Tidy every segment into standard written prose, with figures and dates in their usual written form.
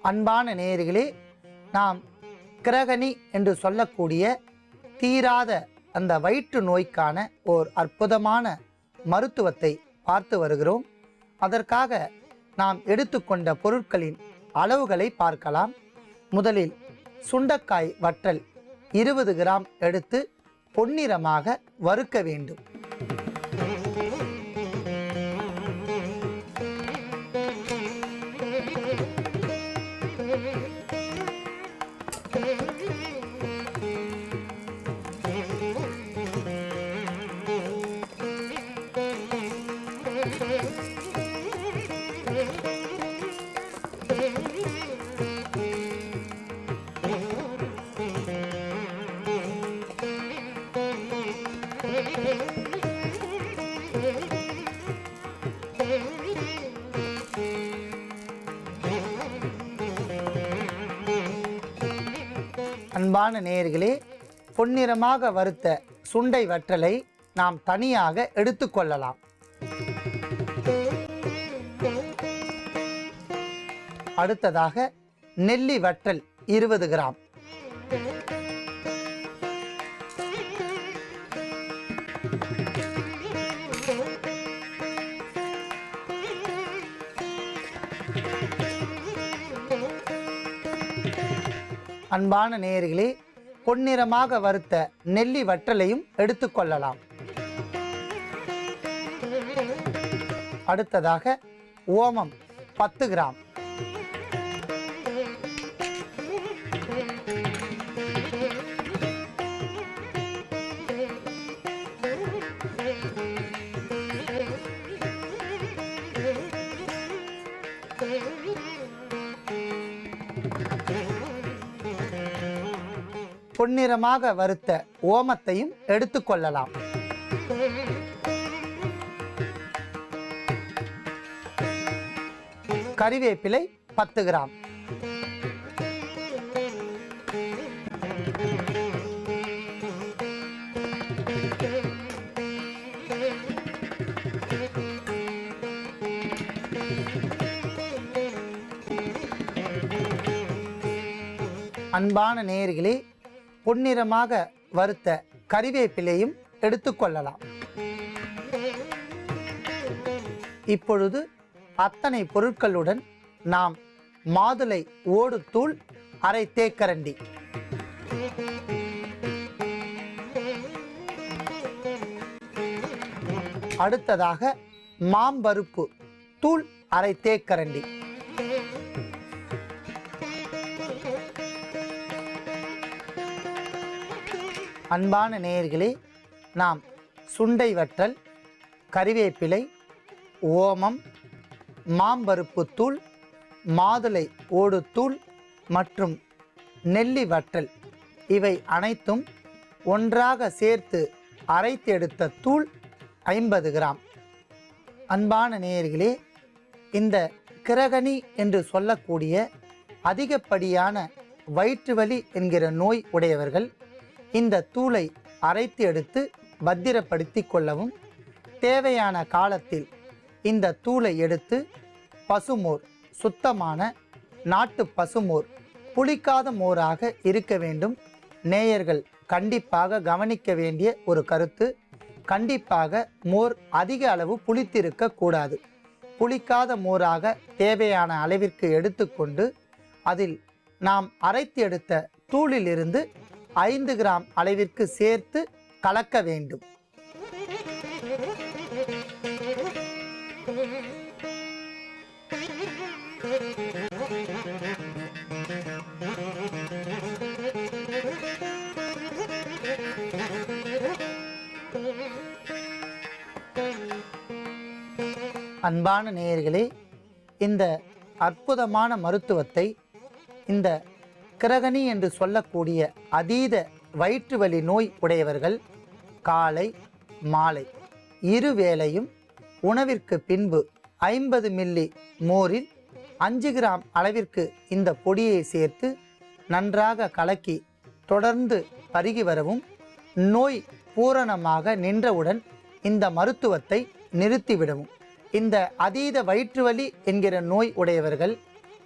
அன்பான நேயர்களே, நாம் கிரகணி என்று சொல்லக்கூடிய தீராத அந்த வயிற்று நோய்க்கான ஓர் அற்புதமான மருத்துவத்தை பார்த்து வருகிறோம். அதற்காக நாம் எடுத்துக்கொண்ட பொருட்களின் அளவுகளை பார்க்கலாம். முதலில் சுண்டைக்காய் வற்றல் 20 கிராம் எடுத்து பொன்னிறமாக வறுக்க வேண்டும். அன்பான நேயர்களே, பொன்னிறமாக வறுத்த சுண்டை வற்றலை நாம் தனியாக எடுத்துக்கொள்ளலாம். அடுத்ததாக நெல்லி வற்றல் 20 கிராம், அன்பான நேயர்களே, பொன்னிறமாக வறுத்த நெல்லி வற்றலையும் எடுத்துக்கொள்ளலாம். அடுத்ததாக ஓமம் 10 கிராம், பொன்னிறமாக வறுத்த ஓமத்தையும் எடுத்துக்கொள்ளலாம். கறிவேப்பிலை 10 கிராம், அன்பான நேயர்களே, பொன்னிறமாக வறுத்த கறிவேப்பிலையும் எடுத்துக்கொள்ளலாம். இப்பொழுது அத்தனை பொருட்களுடன் நாம் மாதுளை ஓடு தூள் அரை தேக்கரண்டி, அடுத்ததாக மாம்பருப்பு தூள் அரை தேக்கரண்டி, அன்பான நேயர்களே, நாம் சுண்டை வற்றல், கறிவேப்பிலை, ஓமம், மாம்பருப்பு தூள், மாதுளை ஓடு தூள் மற்றும் நெல்லி வற்றல் இவை அனைத்தும் ஒன்றாக சேர்த்து அரைத்து எடுத்த தூள் 50 கிராம். அன்பான நேயர்களே, இந்த கிரகணி என்று சொல்லக்கூடிய அதிகப்படியான வயிற்று வலி என்கிற நோய் உடையவர்கள் இந்த தூளை அரைத்து எடுத்து பத்திரப்படுத்தி கொள்ளவும், தேவையான காலத்தில் இந்த தூளை எடுத்து பசுமோர், சுத்தமான நாட்டு பசுமோர், புளிக்காத மோராக இருக்க வேண்டும். நேயர்கள் கண்டிப்பாக கவனிக்க வேண்டிய ஒரு கருத்து, கண்டிப்பாக மோர் அதிக அளவு புளித்திருக்க கூடாது. புளிக்காத மோராக தேவையான அளவிற்கு எடுத்துக்கொண்டு அதில் நாம் அரைத்து எடுத்த தூளிலிருந்து 5 கிராம் அளவிற்கு சேர்த்து கலக்க வேண்டும். அன்பான நேயர்களே, இந்த அற்புதமான மருத்துவத்தை இந்த கிரகணி என்று சொல்லக்கூடிய அதீத வயிற்று வலி நோய் உடையவர்கள் காலை மாலை இருவேளையும் உணவிற்கு பின்பு 50 மில்லி மோரில் 5 கிராம் அளவிற்கு இந்த பொடியை சேர்த்து நன்றாக கலக்கி தொடர்ந்து பருகி வரவும், நோய் பூரணமாக நின்றவுடன் இந்த மருத்துவத்தை நிறுத்திவிடவும். இந்த அதீத வயிற்று வலி என்கிற நோய் உடையவர்கள்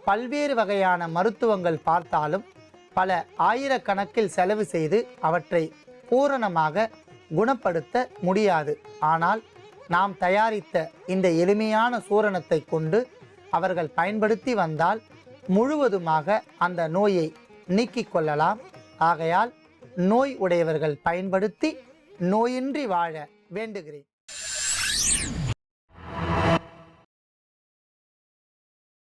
பல்வேறு வகையான மருத்துவங்கள் பார்த்தாலும் பல ஆயிரக்கணக்கில் செலவு செய்து அவற்றை பூரணமாக குணப்படுத்த முடியாது. ஆனால் நாம் தயாரித்த இந்த எளிமையான சூரணத்தை கொண்டு அவர்கள் பயன்படுத்தி வந்தால் முழுவதுமாக அந்த நோயை நீக்கிக் கொள்ளலாம். ஆகையால் நோய் உடையவர்கள் பயன்படுத்தி நோயின்றி வாழ வேண்டுகிறேன்.